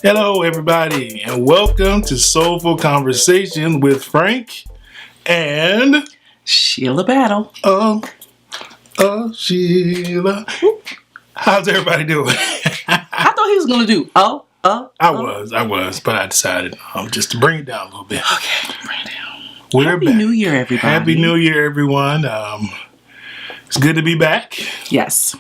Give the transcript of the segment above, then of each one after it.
Hello, everybody, and welcome to Soulful Conversation with Frank and Sheila Battle. Oh, Sheila. How's everybody doing? I thought he was going to do I was, but I decided just to bring it down a little bit. Okay, bring it down. We're Happy back. New Year, everybody. Happy New Year, everyone. It's good to be back. Yes.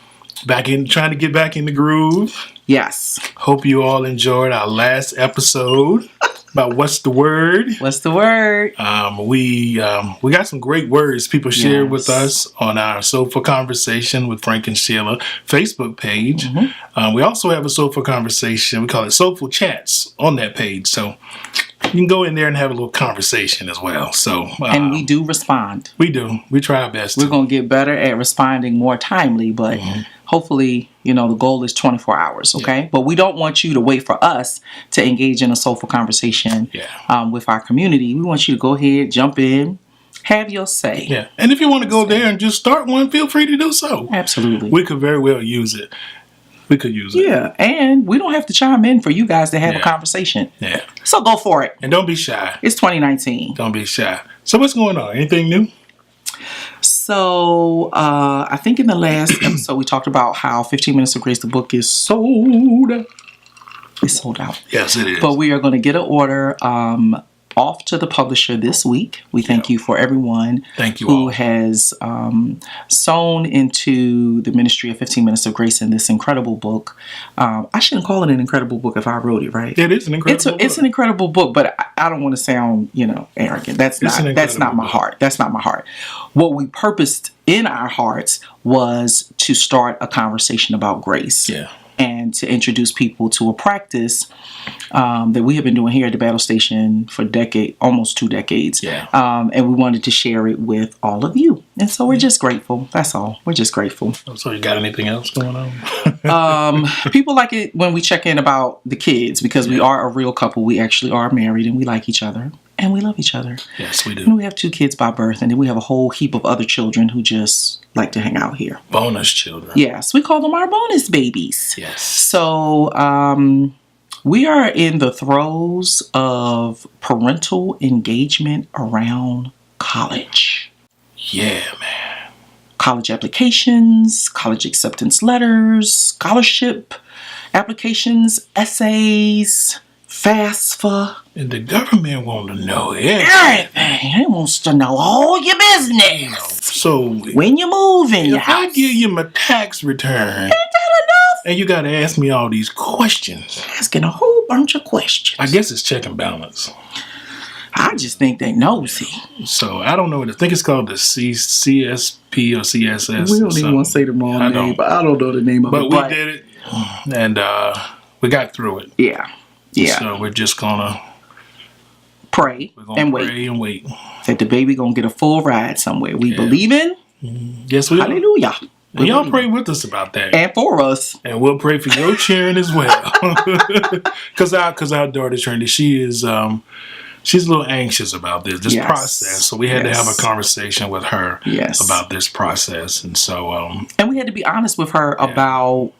Trying to get back in the groove. Yes. Hope you all enjoyed our last episode about what's the word. What's the word? We got some great words people shared with us on our Soulful Conversation with Frank and Sheila Facebook page. Mm-hmm. We also have a Soulful Conversation. We call it Soulful Chats on that page. So you can go in there and have a little conversation as well. So and we do respond. We do. We try our best. We're going to get better at responding more timely, but hopefully, the goal is 24 hours, okay? Yeah. But we don't want you to wait for us to engage in a soulful conversation with our community. We want you to go ahead, jump in, have your say. Yeah. And if you want to go there and just start one, feel free to do so. Absolutely. We could very well use it. We could use it. Yeah, and we don't have to chime in for you guys to have a conversation. Yeah. So go for it. And don't be shy. It's 2019. Don't be shy. So what's going on? Anything new? So I think in the last episode we talked about how 15 Minutes of Grace, the book, is sold. It's sold out. Yes, it is. But we are going to get an order off to the publisher this week. We thank you for everyone who has sown into the ministry of 15 Minutes of Grace in this incredible book. I shouldn't call it an incredible book if I wrote it, right? It is an incredible book. It's an incredible book, but I don't want to sound, arrogant. That's not my heart. That's not my heart. What we purposed in our hearts was to start a conversation about grace. Yeah. And to introduce people to a practice that we have been doing here at the Battle Station for almost 2 decades. Yeah. And we wanted to share it with all of you. And so we're just grateful. That's all. We're just grateful. So you got anything else going on? People like it when we check in about the kids because we are a real couple. We actually are married and we like each other. And we love each other. Yes, we do. And we have 2 kids by birth. And then we have a whole heap of other children who just like to hang out here. Bonus children. Yes, we call them our bonus babies. Yes. So we are in the throes of parental engagement around college. Yeah, man. College applications, college acceptance letters, scholarship applications, essays, FAFSA. And the government want to know everything. They wants to know all your business. So when you move in your house. If I give you my tax return, ain't that enough? And you got to ask me all these questions. Asking a whole bunch of questions. I guess it's check and balance. I just think they nosy. So I don't know. I think it's called the CSP or CSS. We don't even want to say the wrong name, but I don't know the name of it. But we did it, and we got through it. Yeah. Yeah. So we're just gonna pray and wait. That the baby gonna get a full ride somewhere. We believe in. Yes, we Hallelujah. And y'all pray with us about that. And for us. And we'll pray for your cheering as well. Because our daughter Trinity, she's a little anxious about this process. So we had to have a conversation with her about this process. And so and we had to be honest with her about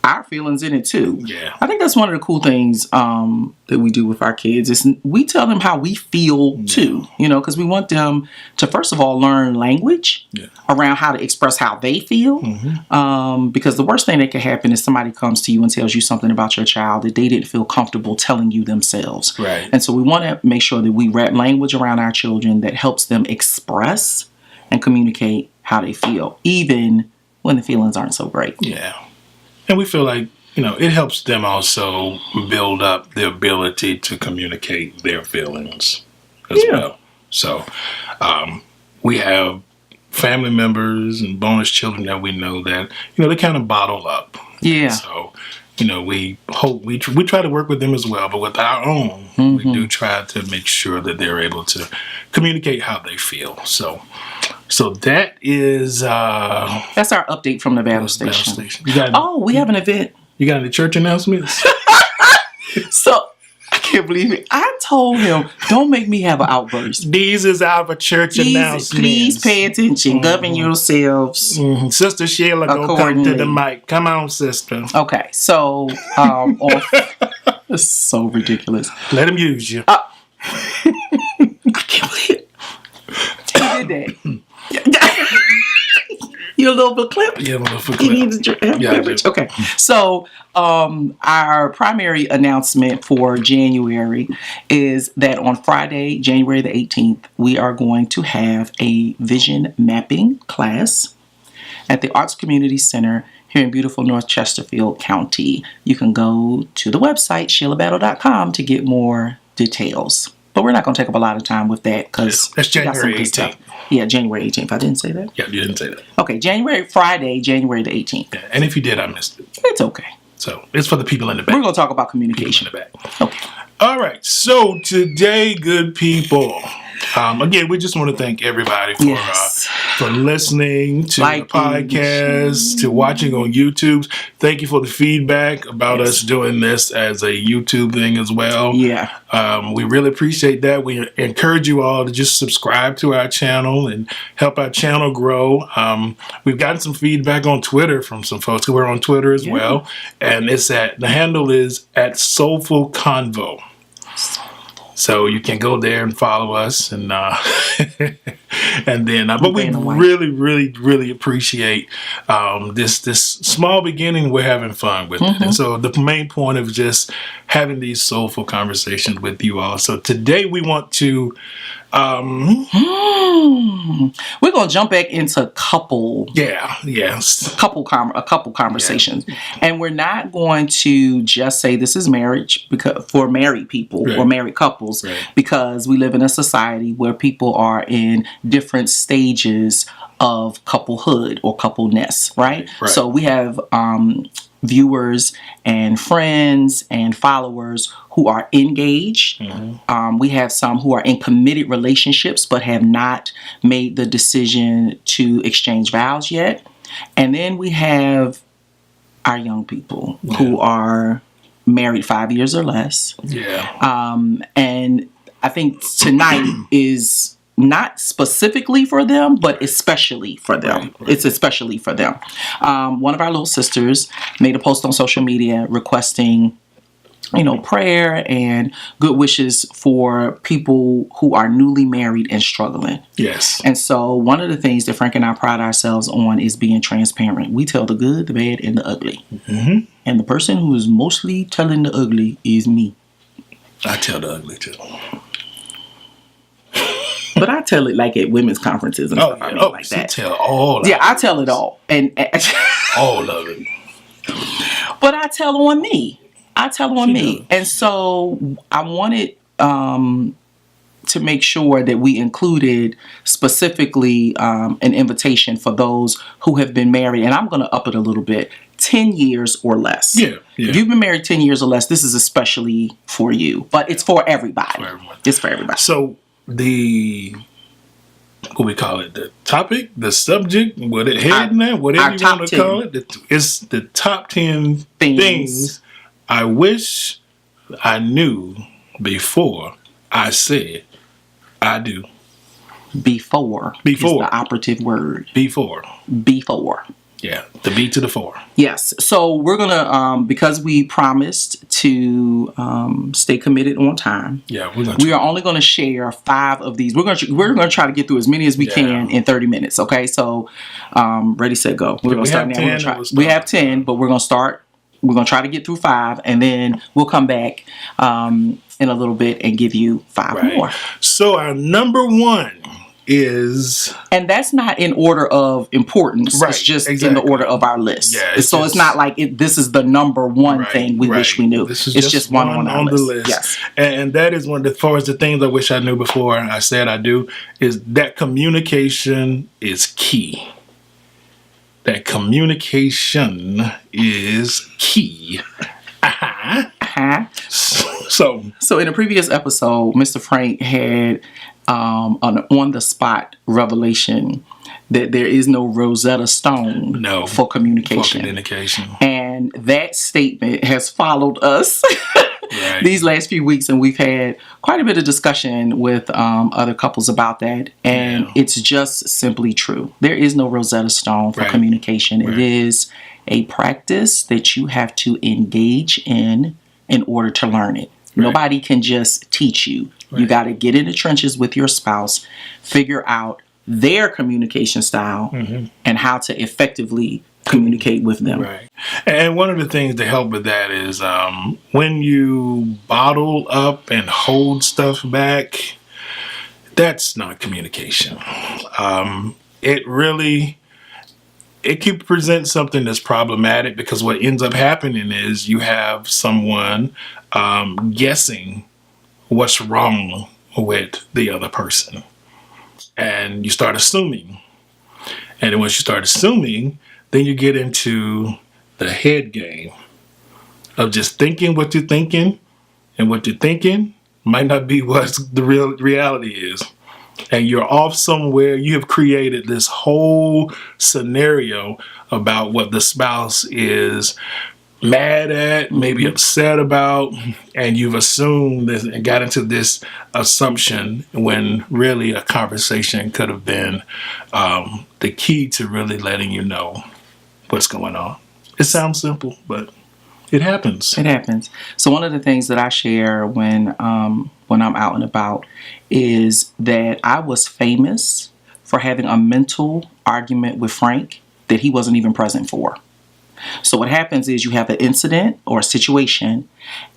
our feelings in it too. Yeah. I think that's one of the cool things that we do with our kids is we tell them how we feel too, because we want them to first of all learn language around how to express how they feel. Because the worst thing that could happen is somebody comes to you and tells you something about your child that they didn't feel comfortable telling you themselves. Right. And so we want to make sure that we wrap language around our children that helps them express and communicate how they feel, even when the feelings aren't so great. Yeah. And we feel like, it helps them also build up the ability to communicate their feelings as well. So we have family members and bonus children that we know that, they kind of bottle up. Yeah. So, we try to work with them as well, but with our own, we do try to make sure that they're able to communicate how they feel. So that is that's our update from the Battle Station. We have an event. You got any church announcements? So I can't can't believe it. I told him, don't make me have an outburst. These is our church announcements. Please pay attention. Govern yourselves. Sister Sheila, go come to the mic. Come on, sister. Okay, so it's so ridiculous. Let him use you. I can't believe it. He did that. You a little bit clip? Yeah, I'm a little clip. You need to drink beverage? Okay. So our primary announcement for January is that on Friday, January the 18th, we are going to have a vision mapping class at the Arts Community Center here in beautiful North Chesterfield County. You can go to the website, SheilaBattle.com, to get more details. But we're not going to take up a lot of time with that because that's January 18th. Yeah, January 18th. I didn't say that? Yeah, you didn't say that. Okay, Friday, January the 18th. Yeah, and if you did, I missed it. It's okay. So it's for the people in the back. We're going to talk about communication. People in the back. Okay. All right. So today, good people, again, we just want to thank everybody for listening to the podcast, to watching on YouTube. Thank you for the feedback about us doing this as a YouTube thing as well. Yeah. We really appreciate that. We encourage you all to just subscribe to our channel and help our channel grow. We've gotten some feedback on Twitter from some folks who are on Twitter as well. And the handle is @Soulful Convo. So you can go there and follow us, and and then, but we really appreciate this small beginning. We're having fun with it, and so the main point of just having these soulful conversations with you all. So today we want to. We're gonna jump back into couple conversations, and we're not going to just say this is marriage because for married people or married couples, because we live in a society where people are in different stages of couplehood or coupleness, right? So we have viewers and friends and followers who are engaged. We have some who are in committed relationships but have not made the decision to exchange vows yet. And then we have our young people who are married 5 years or less. And I think tonight is not specifically for them, but especially for them. It's especially for them. One of our little sisters made a post on social media requesting, prayer and good wishes for people who are newly married and struggling. Yes. And so one of the things that Frank and I pride ourselves on is being transparent. We tell the good, the bad, and the ugly. And the person who is mostly telling the ugly is me. I tell the ugly too. But I tell it like at women's conferences and stuff. Like that. Tell all. I tell it all, and all of it. But I tell on me. And so I wanted to make sure that we included specifically an invitation for those who have been married, and I'm going to up it a little bit, 10 years or less. If you've been married 10 years or less, this is especially for you, but it's for everybody. It's for everybody. So what we call it, the topic, the subject, whatever you want to call it, it's the top 10 things I wish I knew before I said I do. Before is the operative word. Before. Yeah, the B to the 4. Yes. So we're going to, because we promised to stay committed on time. Yeah, we are only going to share 5 of these. We're going to try to get through as many as we can in 30 minutes. Okay. So ready, set, go. We're going to start now. We have 10, but we're going to start. We're going to try to get through 5, and then we'll come back in a little bit and give you 5 more. So our number 1 is, and that's not in order of importance. It's just in the order of our list. So it's not like this is the number 1 thing we wish we knew. It's just one on the list. Yes. And that is one, as far as the things I wish I knew before I said I do, is that communication is key. That communication is key. So in a previous episode, Mr. Frank had an on-the-spot revelation that there is no Rosetta Stone for communication. For communication. And that statement has followed us these last few weeks, and we've had quite a bit of discussion with other couples about that. And it's just simply true. There is no Rosetta Stone for communication. It is a practice that you have to engage in order to learn it. Nobody can just teach you. You got to get in the trenches with your spouse, figure out their communication style and how to effectively communicate with them. Right. And one of the things to help with that is when you bottle up and hold stuff back, that's not communication. It can present something that's problematic, because what ends up happening is you have someone guessing what's wrong with the other person. And you start assuming. And then once you start assuming, then you get into the head game of just thinking what you're thinking, and what you're thinking might not be what the real reality is. And you're off somewhere. You have created this whole scenario about what the spouse is mad at, maybe upset about, and you've assumed this and got into this assumption when really a conversation could have been the key to really letting you know what's going on. It sounds simple, but it happens. It happens. So one of the things that I share when I'm out and about is that I was famous for having a mental argument with Frank that he wasn't even present for. So what happens is you have an incident or a situation,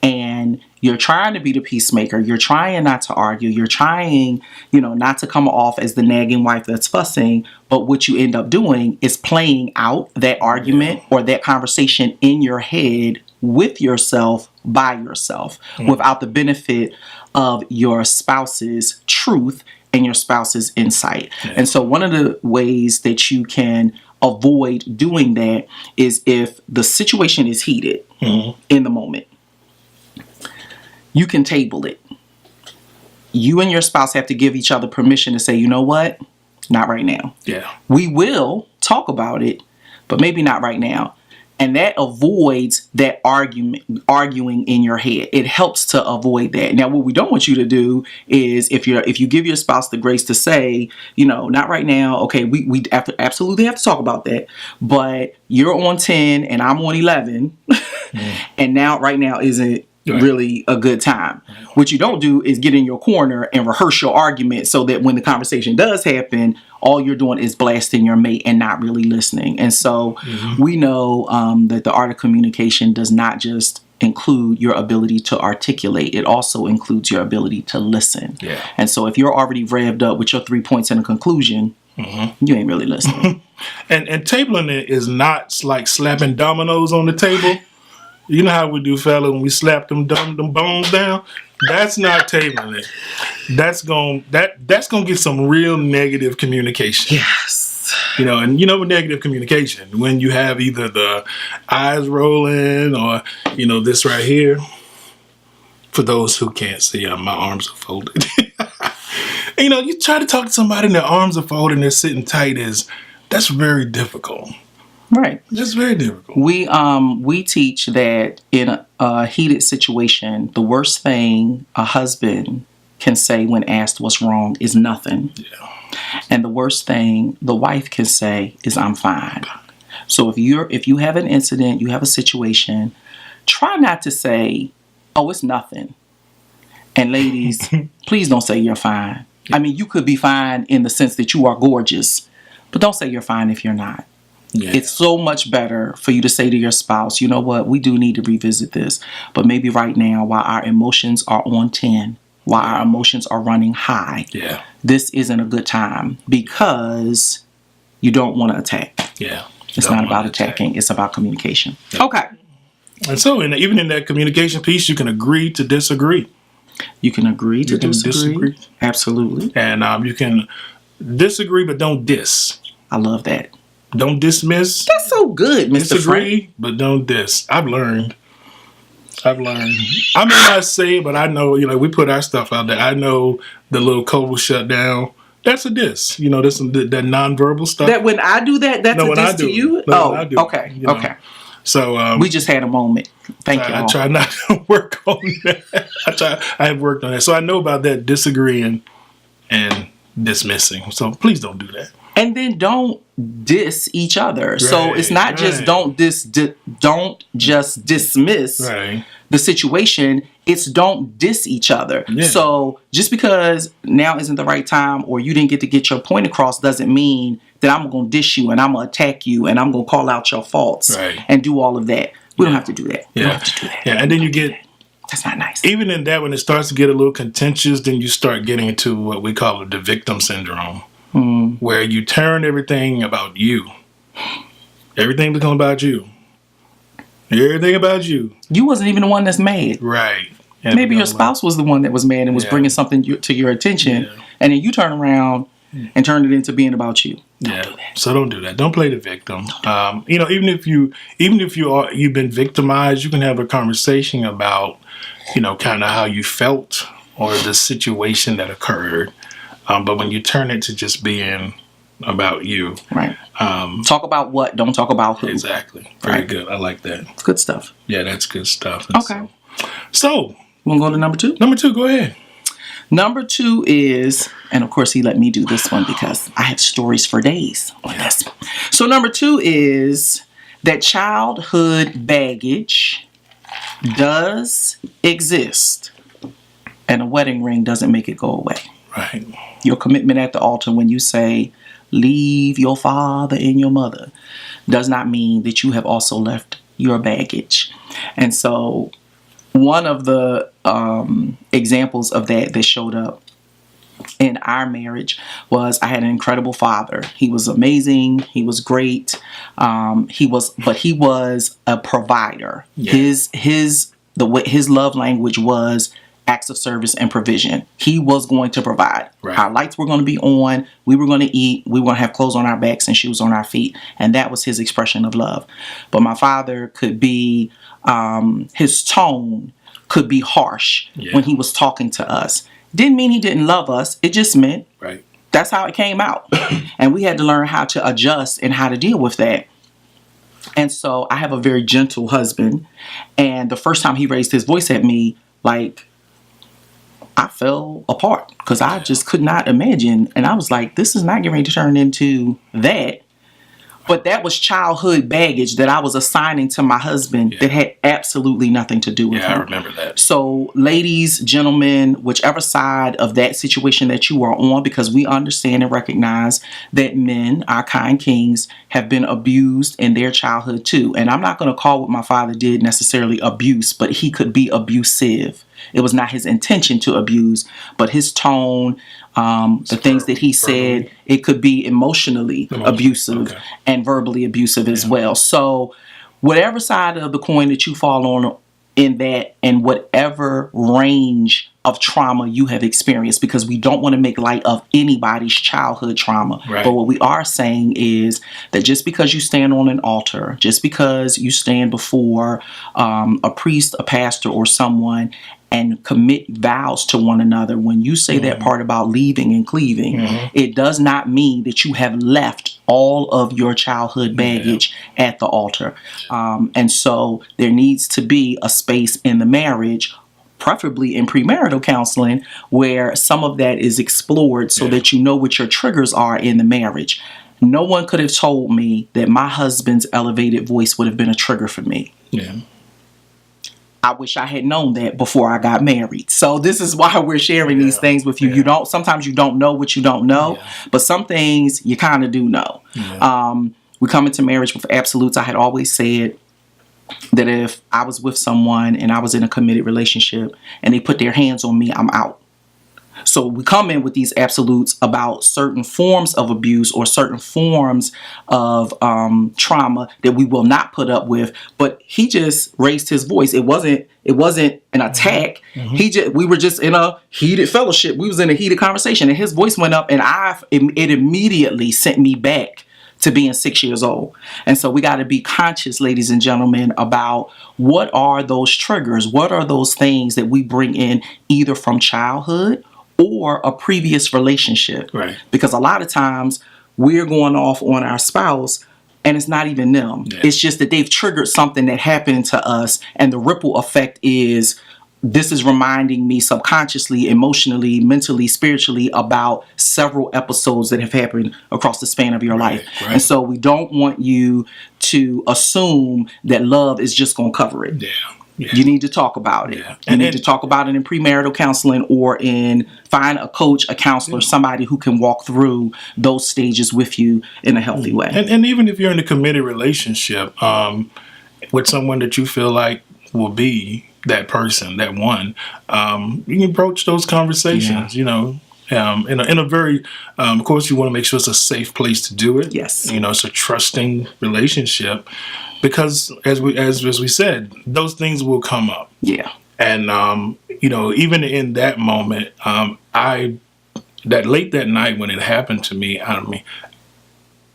and you're trying to be the peacemaker. You're trying not to argue. You're trying, not to come off as the nagging wife that's fussing. But what you end up doing is playing out that argument or that conversation in your head with yourself, by yourself, without the benefit of your spouse's truth and your spouse's insight. And so one of the ways that you can avoid doing that is if the situation is heated in the moment, you can table it. You and your spouse have to give each other permission to say, you know what? Not right now. Yeah. We will talk about it, but maybe not right now. And that avoids that arguing in your head. It helps to avoid that. Now, what we don't want you to do is if you give your spouse the grace to say, not right now. Okay, we absolutely have to talk about that. But you're on 10 and I'm on 11, and now right now isn't really a good time. What you don't do is get in your corner and rehearse your argument so that when the conversation does happen, all you're doing is blasting your mate and not really listening. And so we know that the art of communication does not just include your ability to articulate. It also includes your ability to listen. Yeah. And so if you're already revved up with your 3 points and a conclusion, you ain't really listening. And tabling it is not like slapping dominoes on the table. You know how we do, fella, when we slap them bones down? That's not tabling it. That's gonna get some real negative communication. Yes. And negative communication, when you have either the eyes rolling or, this right here. For those who can't see, my arms are folded. You try to talk to somebody and their arms are folded and they're sitting tight, that's very difficult. Right. Just very difficult. We teach that in a heated situation, the worst thing a husband can say when asked what's wrong is nothing. Yeah. And the worst thing the wife can say is I'm fine. So if you have an incident, you have a situation, try not to say, oh, it's nothing. And ladies, please don't say you're fine. I mean, you could be fine in the sense that you are gorgeous, but don't say you're fine if you're not. Yeah. It's so much better for you to say to your spouse, you know what, we do need to revisit this. But maybe right now, while our emotions are on 10, while our emotions are running high, this isn't a good time, because you don't want to attack. Yeah. It's not about attacking. It's about communication. Yeah. Okay. And so even in that communication piece, you can agree to disagree. You can agree to disagree. Absolutely. And you can disagree, but don't diss. I love that. Don't dismiss. That's so good, Mr. Disagree, Frank. but don't diss. I've learned. I may not say it, but I know, we put our stuff out there. I know the little code shutdown. That's a diss. That nonverbal stuff. That when I do that, that's a diss to you? No, I do. Okay. Okay. So we just had a moment. Thank you. I try not to work on that. I have worked on that. So I know about that disagreeing and dismissing. So please don't do that. And then don't diss each other. Right, so it's not just don't just dismiss the situation. It's don't diss each other. Yeah. So just because now isn't the right time or you didn't get your point across doesn't mean that I'm going to diss you and I'm going to attack you and I'm going to call out your faults and do all of that. We don't have to do that. We don't have to do that. Yeah, and then you get... That's not nice. Even in that, when it starts to get a little contentious, then you start getting into what we call the victim syndrome. Where you turn everything about you. Everything becomes about you. Everything about you. You wasn't even the one that's mad. Right. And maybe your spouse was the one that was mad and was bringing something to your attention. Yeah. And then you turn around and turn it into being about you. Don't do that. So don't do that. Don't play the victim. Even if you've been victimized, you can have a conversation about, kind of how you felt or the situation that occurred. But when you turn it to just being about you. Right. Talk about what, don't talk about who. Exactly. Very good. I like that. It's good stuff. Yeah, that's good stuff. And okay. So you want to go to number 2? Number 2, go ahead. Number 2 is, and of course he let me do this one because I have stories for days on this. So number 2 is that childhood baggage does exist and a wedding ring doesn't make it go away. Right. Your commitment at the altar when you say, leave your father and your mother, does not mean that you have also left your baggage. And so one of the examples of that showed up in our marriage was I had an incredible father. He was amazing. He was great. He was a provider. Yeah. His love language was acts of service and provision. He was going to provide. Right. Our lights were going to be on. We were going to eat. We were going to have clothes on our backs and shoes on our feet. And that was his expression of love. But my father could be, his tone could be harsh when he was talking to us. Didn't mean he didn't love us. It just meant that's how it came out. And we had to learn how to adjust and how to deal with that. And so I have a very gentle husband. And the first time he raised his voice at me, I fell apart because I just could not imagine. And I was like, this is not getting ready to turn into that. But that was childhood baggage that I was assigning to my husband that had absolutely nothing to do with him. Yeah, I remember that. So ladies, gentlemen, whichever side of that situation that you are on, because we understand and recognize that men, our kind kings, have been abused in their childhood too. And I'm not going to call what my father did necessarily abuse, but he could be abusive. It was not his intention to abuse, but his tone, the things that he said, it could be emotionally abusive and verbally abusive as well. So whatever side of the coin that you fall on in that and whatever range of trauma you have experienced, because we don't want to make light of anybody's childhood trauma. Right. But what we are saying is that just because you stand on an altar, just because you stand before a priest, a pastor, or someone and commit vows to one another, when you say that part about leaving and cleaving, it does not mean that you have left all of your childhood baggage at the altar. And so there needs to be a space in the marriage, preferably in premarital counseling, where some of that is explored so that you know what your triggers are in the marriage. No one could have told me that my husband's elevated voice would have been a trigger for me. Yeah. I wish I had known that before I got married. So this is why we're sharing these things with you. Sometimes you don't know what you don't know, but some things you kind of do know. We come into marriage with absolutes. I had always said that if I was with someone and I was in a committed relationship and they put their hands on me, I'm out. So we come in with these absolutes about certain forms of abuse or certain forms of trauma that we will not put up with. But he just raised his voice. It wasn't an attack. We were just in a heated fellowship. We was in a heated conversation, and his voice went up, and it immediately sent me back to being 6 years old. And so we got to be conscious, ladies and gentlemen, about what are those triggers? What are those things that we bring in either from childhood or a previous relationship? Right. Because a lot of times we're going off on our spouse and it's not even them. Yeah. It's just that they've triggered something that happened to us, and the ripple effect is this is reminding me subconsciously, emotionally, mentally, spiritually about several episodes that have happened across the span of your life. Right. And so we don't want you to assume that love is just going to cover it. Yeah. Yeah. You need to talk about it. Yeah. You need to talk about it in premarital counseling, or find a coach, a counselor, somebody who can walk through those stages with you in a healthy way. And even if you're in a committed relationship with someone that you feel like will be that person, that one, you can approach those conversations, in a very, of course, you want to make sure it's a safe place to do it. Yes. It's a trusting relationship, because as we said, those things will come up. Yeah. And, even in that moment, that late that night when it happened to me,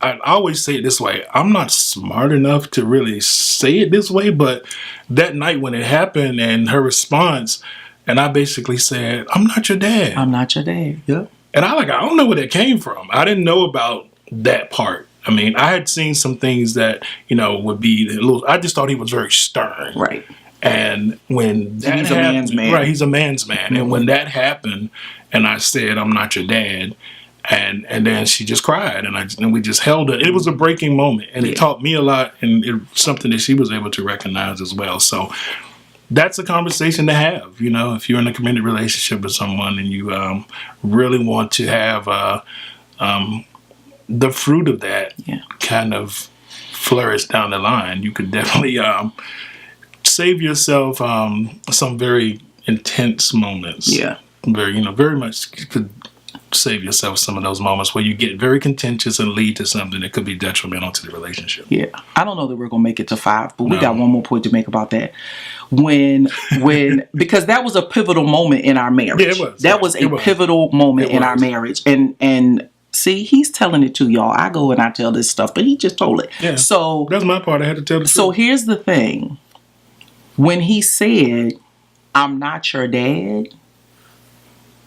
I always say it this way. I'm not smart enough to really say it this way, but that night when it happened and her response, and I basically said, "I'm not your dad. I'm not your dad." Yep. And I don't know where that came from. I didn't know about that part. I had seen some things that, would be a little, I just thought he was very stern. Right. And when that he's happened, a man's man. Right, he's a man's man. Mm-hmm. And when that happened, and I said, "I'm not your dad," and then she just cried, and we just held her. It was a breaking moment, and it taught me a lot, and it's something that she was able to recognize as well. So that's a conversation to have. If you're in a committed relationship with someone and you really want to have the fruit of that kind of flourish down the line, you could definitely save yourself some very intense moments. Yeah. Very much could save yourself some of those moments where you get very contentious and lead to something that could be detrimental to the relationship. Yeah. I don't know that we're going to make it to 5, but we got one more point to make about that. When because that was a pivotal moment in our marriage. Yeah, it was. That was a pivotal moment in our marriage. And see, he's telling it to y'all. I go and I tell this stuff, but he just told it. Yeah. So that's my part. I had to tell the truth. So here's the thing. When he said, "I'm not your dad,"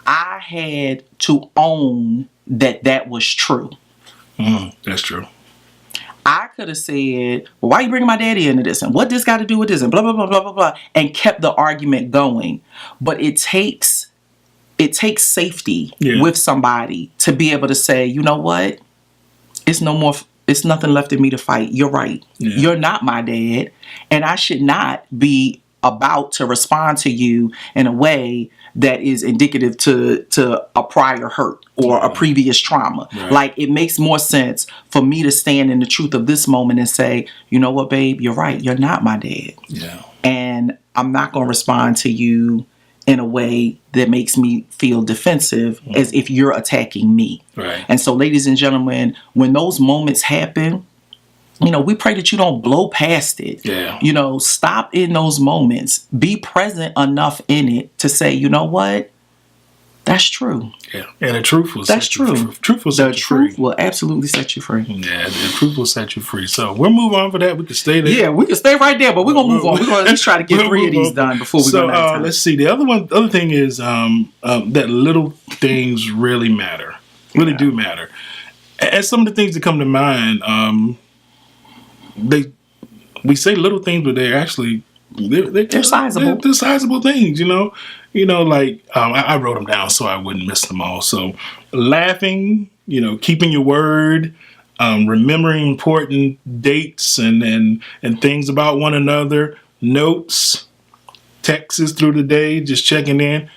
I had to own that was true. That's true. I could have said, "Well, why are you bringing my daddy into this? And what this got to do with this? And blah, blah, blah, blah, blah, blah," and kept the argument going. But it takes safety with somebody to be able to say, "You know what? It's nothing left in me to fight. You're right. Yeah. You're not my dad. And I should not be about to respond to you in a way that is indicative to a prior hurt or a previous trauma." Right. Like, it makes more sense for me to stand in the truth of this moment and say, "You know what, babe? You're right. You're not my dad. Yeah. And I'm not going to respond to you in a way that makes me feel defensive as if you're attacking me." Right. And so, ladies and gentlemen, when those moments happen, we pray that you don't blow past it. Yeah. Stop in those moments. Be present enough in it to say, "You know what? That's true." Yeah. And the truth will That's set you true. free. Truth will set The you free. truth will absolutely set you free. Yeah, the truth will set you free. So we'll move on for that. We can stay there. Yeah, we can stay right there, but we're going to move on. We're going to at least try to get We'll 3 of move these on. done before we So run out of time. let's see. The other thing is that little things really matter. Really do matter. And some of the things that come to mind, we say little things, but they're actually they're sizable. They're sizable things, like I wrote them down so I wouldn't miss them all. So laughing, keeping your word, remembering important dates and things about one another, notes, texts through the day, just checking in.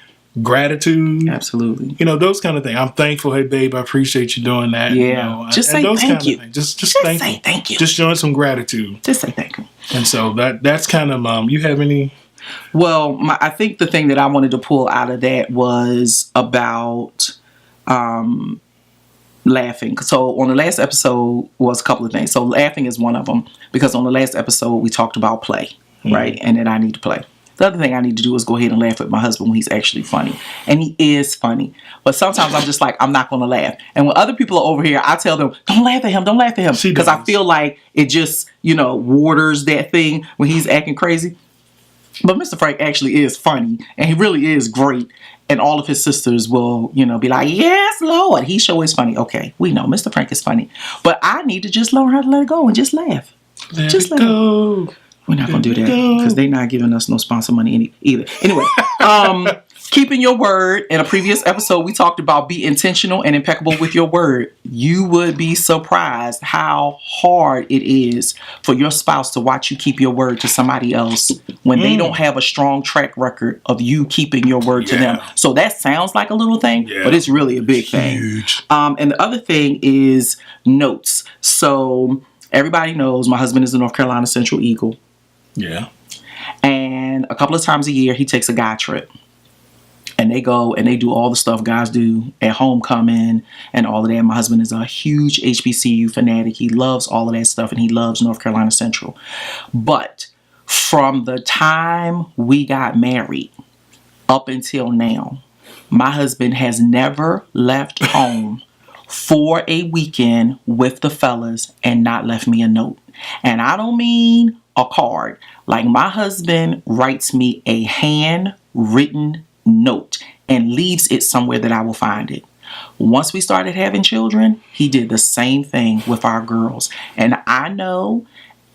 Gratitude, Absolutely. Those kind of things. I'm thankful. Hey, babe, I appreciate you doing that. Yeah. Just say those thank kind you. Of things. Just say thank you. thank you. Just showing some gratitude. Just say thank you. And so that's kind of you have any? Well, I think the thing that I wanted to pull out of that was about laughing. So on the last episode was a couple of things. So laughing is one of them, because on the last episode we talked about play, right? And that I need to play. The other thing I need to do is go ahead and laugh at my husband when he's actually funny. And he is funny. But sometimes I'm just like, I'm not going to laugh. And when other people are over here, I tell them, don't laugh at him. Don't laugh at him. Because I feel like it just, waters that thing when he's acting crazy. But Mr. Frank actually is funny. And he really is great. And all of his sisters will, be like, yes, Lord. He sure is funny. Okay, we know Mr. Frank is funny. But I need to just learn how to let it go and just laugh. Let it go. We're not going to do that because they're not giving us no sponsor money either. Anyway, keeping your word. In a previous episode, we talked about be intentional and impeccable with your word. You would be surprised how hard it is for your spouse to watch you keep your word to somebody else when they don't have a strong track record of you keeping your word to them. So that sounds like a little thing, but it's really a big thing. And the other thing is notes. So everybody knows my husband is a North Carolina Central Eagle. Yeah. And a couple of times a year, he takes a guy trip. And they go and they do all the stuff guys do at homecoming and all of that. My husband is a huge HBCU fanatic. He loves all of that stuff, and he loves North Carolina Central. But from the time we got married up until now, my husband has never left home for a weekend with the fellas and not left me a note. And I don't mean a card. Like, my husband writes me a handwritten note and leaves it somewhere that I will find it. Once we started having children, he did the same thing with our girls. And I know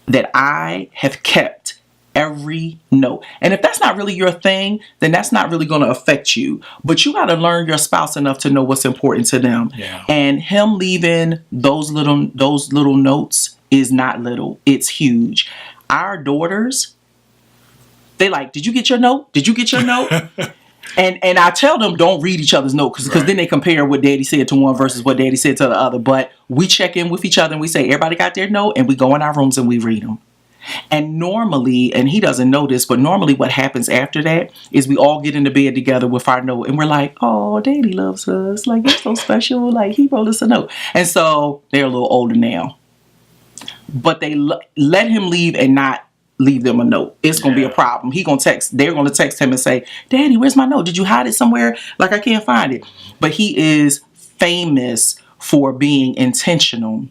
that I have kept every note. And if that's not really your thing, then that's not really going to affect you. But you got to learn your spouse enough to know what's important to them. Yeah. And him leaving those little notes is not little. It's huge. Our daughters, they like, did you get your note? Did you get your note? And I tell them don't read each other's notes because then they compare what daddy said to one versus what daddy said to the other. But we check in with each other and we say, everybody got their note, and we go in our rooms and we read them. And normally, and he doesn't know this, but normally what happens after that is we all get into bed together with our note and we're like, oh, daddy loves us. Like, it's so special. Like, he wrote us a note. And so they're a little older now. But they let him leave and not leave them a note. It's going to be a problem. They're going to text him and say, Daddy, where's my note? Did you hide it somewhere? Like, I can't find it. But he is famous for being intentional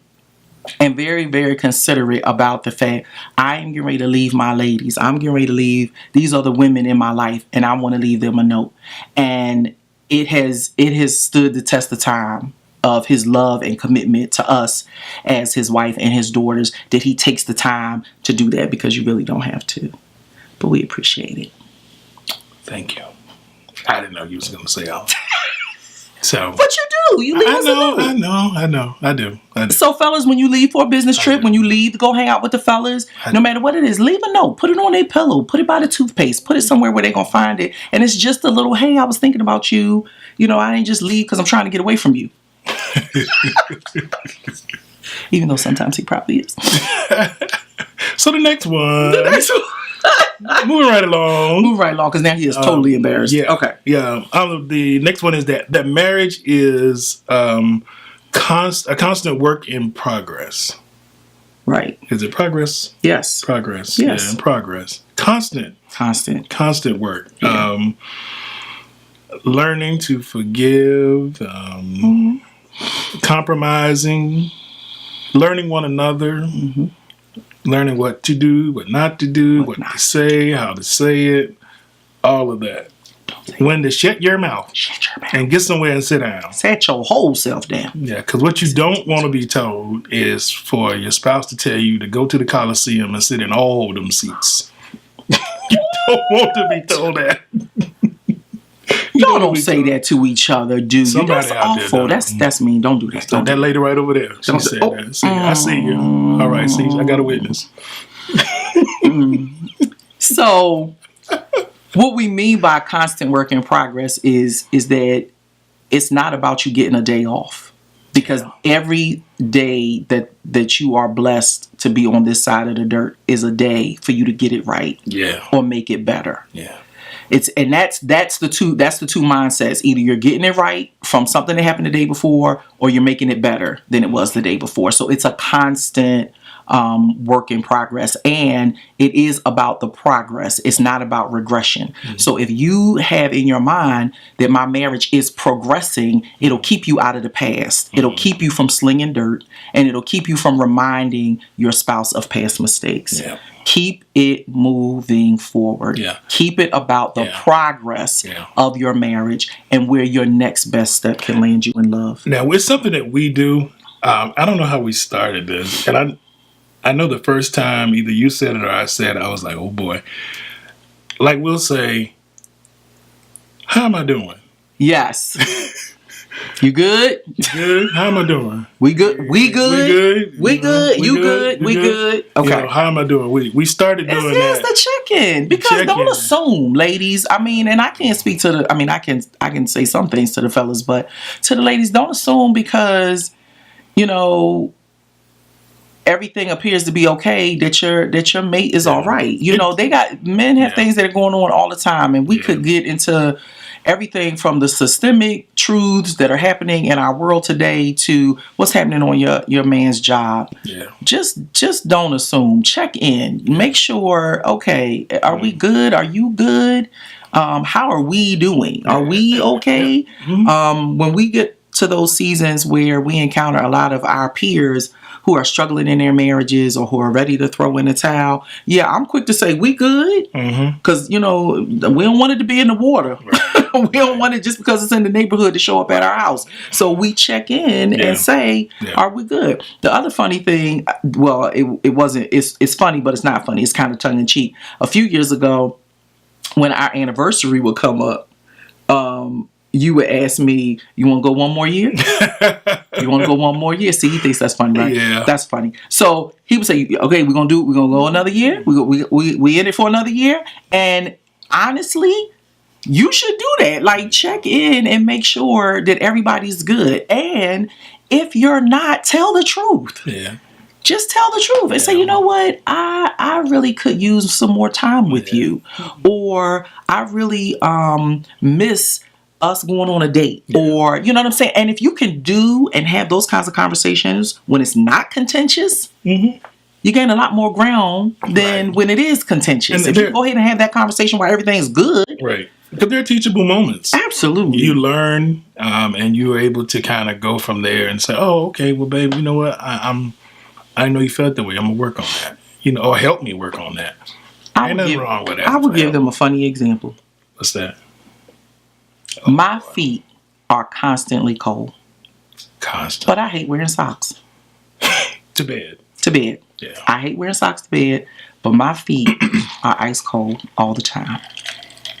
and very, very considerate about the fact I am getting ready to leave my ladies. I'm getting ready to leave. These are the women in my life, and I want to leave them a note. And it has stood the test of time of his love and commitment to us as his wife and his daughters, that he takes the time to do that, because you really don't have to. But we appreciate it. Thank you. I didn't know you was going to say all that. So, but you do. You leave us a note. I do. So, fellas, when you leave for a business trip, when you leave to go hang out with the fellas, no matter what it is, leave a note. Put it on their pillow. Put it by the toothpaste. Put it somewhere where they're going to find it. And it's just a little, hey, I was thinking about you. You know, I didn't just leave because I'm trying to get away from you. Even though sometimes he probably is. So the next one. Moving right along, because now he is totally embarrassed. Yeah. Okay. Yeah. The next one is that marriage is a constant work in progress. Right. Is it progress? Yes. Progress. Yes. Yeah, in progress. Constant work. Yeah. Learning to forgive, compromising, learning one another, learning what to do, what not to do, what to say, how to say it, all of that. When to shut your mouth and get somewhere and sit down. Set your whole self down. Yeah, because what you don't want to be told is for your spouse to tell you to go to the Coliseum and sit in all them seats. You don't want to be told that. Y'all don't say that to each other, do you? Somebody That's out there awful. does. That's mean. Don't do that. Don't That do lady right over there. She said that. See, I see you. All right, see, I got a witness. So, what we mean by constant work in progress is that it's not about you getting a day off. Because every day that you are blessed to be on this side of the dirt is a day for you to get it right. Yeah. Or make it better. Yeah. That's the two mindsets. Either you're getting it right from something that happened the day before, or you're making it better than it was the day before. So it's a constant work in progress, and it is about the progress. It's not about regression. Mm-hmm. So if you have in your mind that my marriage is progressing, it'll keep you out of the past. Mm-hmm. It'll keep you from slinging dirt, and it'll keep you from reminding your spouse of past mistakes. Yeah. Keep it moving forward. Yeah. Keep it about the progress of your marriage and where your next best step can land you in love. Now, it's something that we do. I don't know how we started this. And I know the first time either you said it or I said it, I was like, oh boy. Like we'll say, how am I doing? Yes. You good? You good? How am I doing? We good? We good? We good? You good? We good? Okay. You know, how am I doing? We started doing that. It's the check-in. Because don't assume, ladies. I mean, and I can't speak to the, I mean, I can say some things to the fellas, but to the ladies, don't assume because, you know, everything appears to be okay that your mate is all right. You know, men have things that are going on all the time, and we could get into everything from the systemic truths that are happening in our world today to what's happening on your man's job. Yeah. Just don't assume. Check in. Make sure, okay, are we good? Are you good? How are we doing? Are we okay? When we get to those seasons where we encounter a lot of our peers who are struggling in their marriages or who are ready to throw in the towel, I'm quick to say we good, because you know we don't want it to be in the water. Right. We don't want it just because it's in the neighborhood to show up at our house. So we check in and say, are we good? The other funny thing, well, it wasn't. It's funny, but it's not funny. It's kind of tongue in cheek. A few years ago, when our anniversary would come up, you would ask me, you want to go one more year? You want to go one more year? See, he thinks that's funny, right? Yeah. That's funny. So he would say, okay, we're going to go another year. We in it for another year. And honestly, you should do that. Like, check in and make sure that everybody's good. And if you're not, tell the truth. Yeah. Just tell the truth and say, you know what, I really could use some more time with you. Or I really miss us going on a date, or you know what I'm saying? And if you can do and have those kinds of conversations when it's not contentious, you gain a lot more ground than when it is contentious. If you go ahead and have that conversation while everything's good. Right. Because they're teachable moments. Absolutely. You learn and you're able to kind of go from there and say, oh, okay, well, babe, you know what? I know you felt that way. I'm going to work on that. You know, or help me work on that. Ain't nothing wrong with that. I would give them a funny example. What's that? My feet are constantly cold. Constant. But I hate wearing socks. To bed. Yeah. I hate wearing socks to bed, but my feet are ice cold all the time.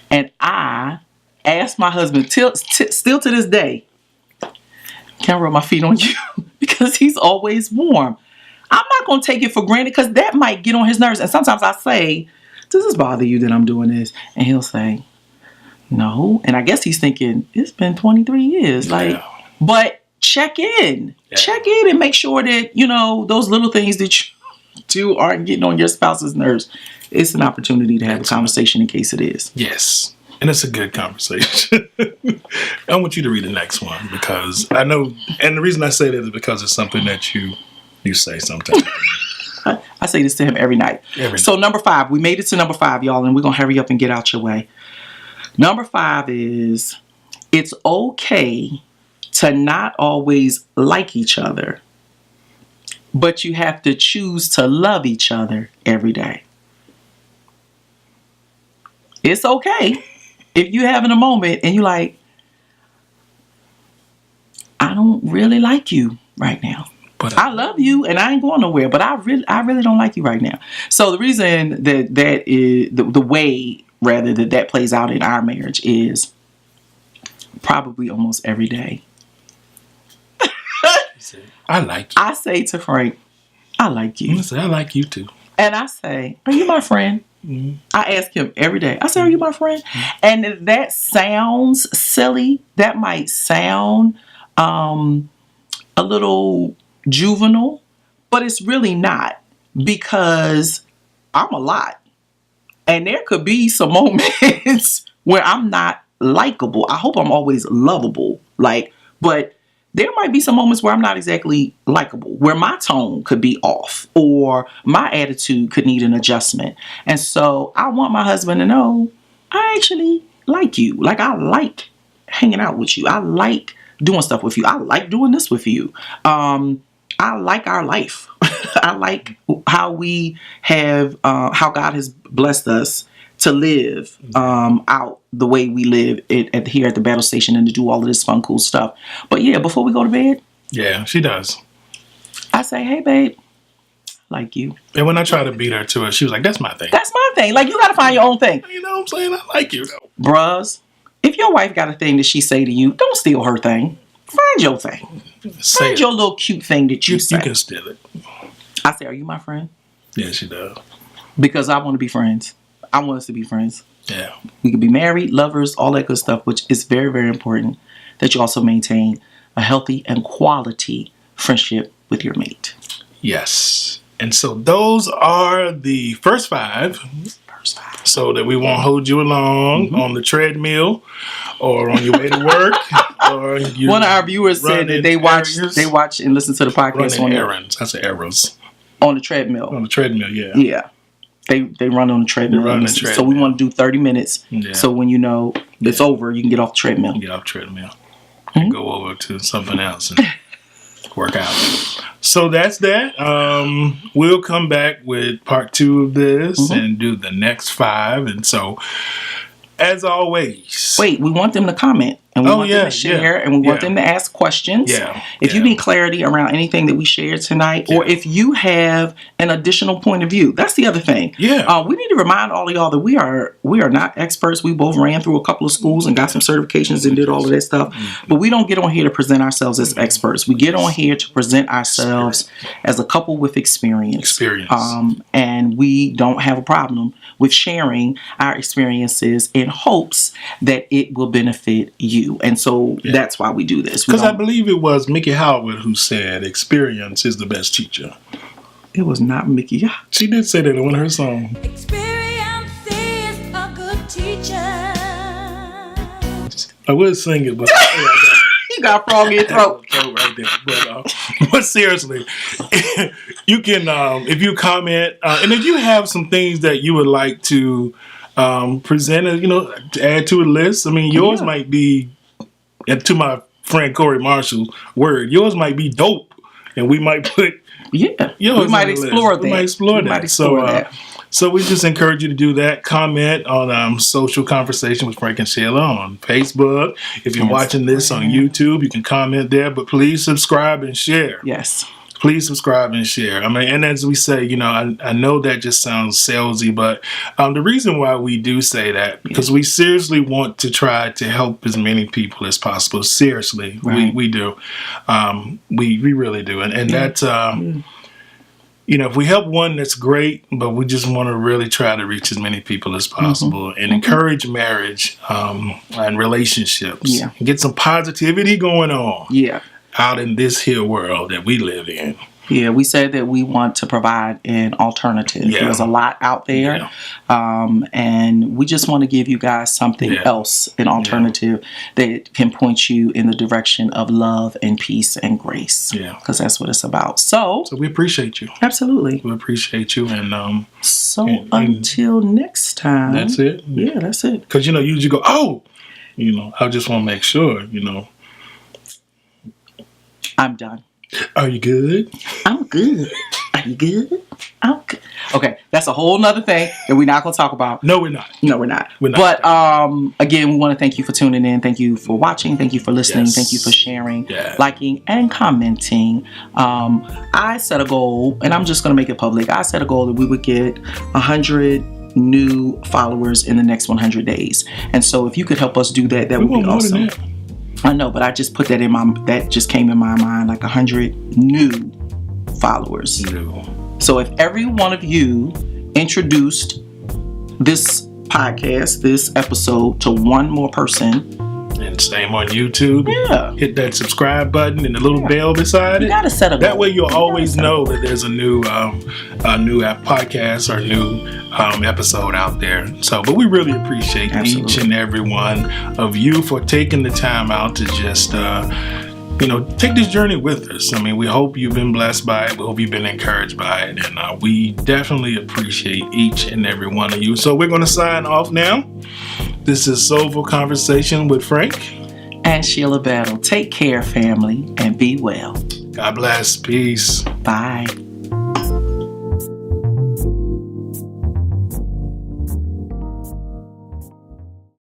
And I ask my husband, still to this day, can I rub my feet on you? Because he's always warm. I'm not going to take it for granted because that might get on his nerves. And sometimes I say, does this bother you that I'm doing this? And he'll say, no. And I guess he's thinking, it's been 23 years. Like, but check in. Yeah. Check in and make sure that, you know, those little things that you do aren't getting on your spouse's nerves. It's an opportunity to have a conversation in case it is. Yes. And it's a good conversation. I want you to read the next one because I know, and the reason I say that is because it's something that you say sometimes. I say this to him every night. So number 5, we made it to number 5, y'all, and we're going to hurry up and get out your way. Number 5 is, it's okay to not always like each other, but you have to choose to love each other every day. It's okay if you having a moment and you like, I don't really like you right now. But I love you and I ain't going nowhere, but I really don't like you right now. So the reason that is the way rather that plays out in our marriage is probably almost every day. I like you. I say to Frank, I like you. I like you too. And I say, are you my friend? Mm-hmm. I ask him every day. I say, are you my friend? Mm-hmm. And that sounds silly. That might sound a little juvenile, but it's really not, because I'm a lot. And there could be some moments where I'm not likable. I hope I'm always lovable. But there might be some moments where I'm not exactly likable, where my tone could be off or my attitude could need an adjustment. And so I want my husband to know I actually like you. Like, I like hanging out with you. I like doing stuff with you. I like doing this with you. I like our life. I like how we have, how God has blessed us to live out the way we live here at the battle station and to do all of this fun, cool stuff. But yeah, before we go to bed, Yeah, she does. I say, hey, babe, like you. And when I try to beat her to it, she was like, that's my thing. That's my thing. Like, you got to find your own thing. You know what I'm saying? I like you, though. Bruhs, if your wife got a thing that she say to you, don't steal her thing. Find your thing. Find your little cute thing that you say. You can steal it. I say, are you my friend? Yeah, she does. Because I want to be friends. I want us to be friends. Yeah. We could be married, lovers, all that good stuff, which is very, very important that you also maintain a healthy and quality friendship with your mate. Yes. And so those are the first five. So that we won't hold you along on the treadmill or on your way to work. Or you one of our viewers said that they watch and listen to the podcast running errands. That's arrows. On the treadmill. On the treadmill, yeah. Yeah. They run on the treadmill. So we want to do 30 minutes. Yeah. So when you know it's over, you can get off the treadmill. Get off the treadmill. And go over to something else and work out. So that's that. We'll come back with part 2 of this and do the next 5. And so, as always. Wait, we want them to comment. And we want them to share. And we want them to ask questions. Yeah. If you need clarity around anything that we shared tonight, or if you have an additional point of view, that's the other thing. Yeah. We need to remind all of y'all that we are not experts. We both ran through a couple of schools and got some certifications and did all of that stuff. But we don't get on here to present ourselves as experts. We get on here to present ourselves as a couple with experience. And we don't have a problem with sharing our experiences in hopes that it will benefit you. And so that's why we do this. Because I believe it was Mickey Howard who said experience is the best teacher. It was not Mickey. She did say that in one of her songs. Experience is a good teacher. I would sing it, but you got frog in your throat. Right there. But seriously, you can if you comment and if you have some things that you would like to present, to add to a list. I mean, yours might be, and to my friend Corey Marshall's word, yours might be dope, and we might put yours. We might explore that. We might explore that. So we just encourage you to do that. Comment on Social Conversation with Frank and Sheila on Facebook. If you're watching this on YouTube, you can comment there. But please subscribe and share. Yes. Please subscribe and share. I mean, and as we say, I know that just sounds salesy, but the reason why we do say that, because we seriously want to try to help as many people as possible. Seriously, we do. We really do. And that's, if we help one, that's great, but we just want to really try to reach as many people as possible and encourage marriage and relationships. Yeah. Get some positivity going on. Yeah. Out in this here world that we live in. Yeah, we said that we want to provide an alternative. Yeah. There's a lot out there. Yeah. And we just want to give you guys something else, an alternative that can point you in the direction of love and peace and grace. Yeah. Because that's what it's about. So we appreciate you. Absolutely. We appreciate you. And until next time. That's it. Yeah, that's it. Because, you usually go, I just want to make sure, I'm done. Are you good? I'm good. Are you good? I'm good. Okay, that's a whole nother thing that we're not going to talk about. No, we're not. But again, we want to thank you for tuning in. Thank you for watching. Thank you for listening. Yes. Thank you for sharing, liking, and commenting. I set a goal, and I'm just going to make it public. I set a goal that we would get 100 new followers in the next 100 days. And so if you could help us do that, that would be awesome. I know, but I just put that that just came in my mind, like 100 new followers. So if every one of you introduced this podcast, this episode to one more person. And same on YouTube. Yeah. Hit that subscribe button and the little bell beside it. You gotta set a goal. That way you'll always know that there's a new podcast or new episode out there. So, but we really appreciate each and every one of you for taking the time out to just take this journey with us. I mean, we hope you've been blessed by it. We hope you've been encouraged by it. And we definitely appreciate each and every one of you. So we're going to sign off now. This is Soulful Conversation with Frank and Sheila Battle. Take care, family, and be well. God bless. Peace. Bye.